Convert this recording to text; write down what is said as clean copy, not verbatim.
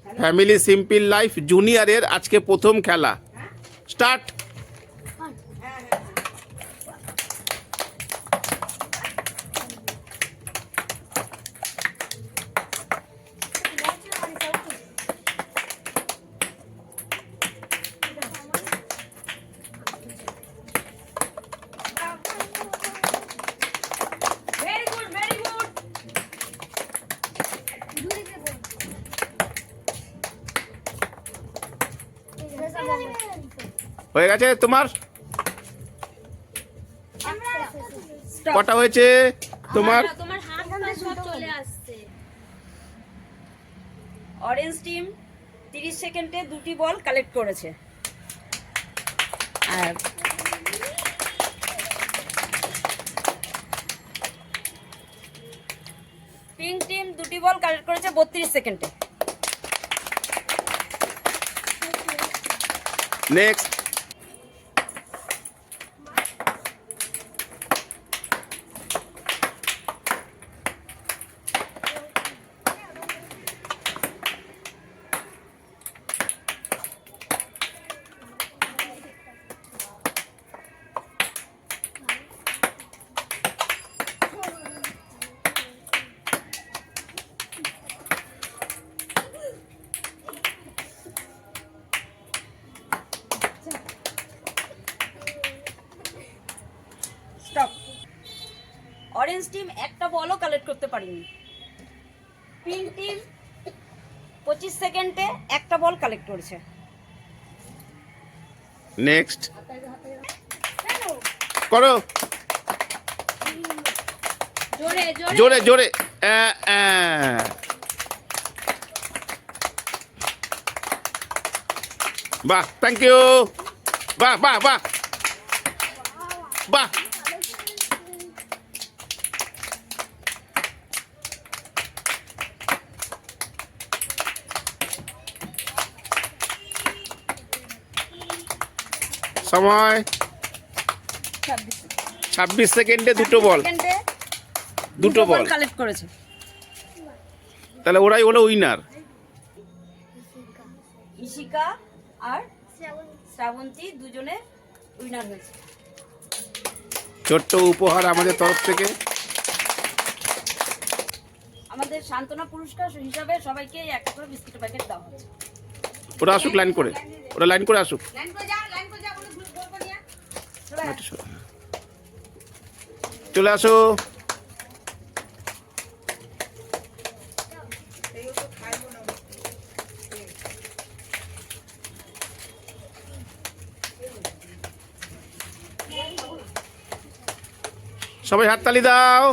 Family simple life জুনিয়রের আজকে প্রথম খেলা স্টার্ট। হয়ে গেছে তোমার? কটা হয়েছে তোমার? অরেঞ্জ টিম 30 সেকেন্ডে 2টি বল কালেক্ট করেছে, আর পিঙ্ক টিম 2টি বল কালেক্ট করেছে 32 সেকেন্ডে। নেক্সট। স্টপ। অরেঞ্জ টিম একটা বলও কালেক্ট করতে পারেনি। পিঙ্ক টিম 25 সেকেন্ডে একটা বল কালেক্ট করেছে। নেক্সট করো, জোরে জোরে জোরে। বাহ, থ্যাংক ইউ। বাহ বাহ বাহ বাহ। সময় 26 সেকেন্ডে দুটো বল, দুটো বল কালেক্ট করেছে। তাহলে ওরাই হলো উইনার। ইশিকা আর শ্রাবন্তী দুজনে উইনার হয়েছে। ছোট্ট উপহার আমাদের তরফ থেকে। আমাদের সান্ত্বনা পুরস্কার হিসাবে সবাইকে একটা করে বিস্কুটের প্যাকেট দেওয়া হচ্ছে। ওরা আসুক লাইন করে, ওরা লাইন করে আসুক। চলে আসো। সবাই হাততালি দাও।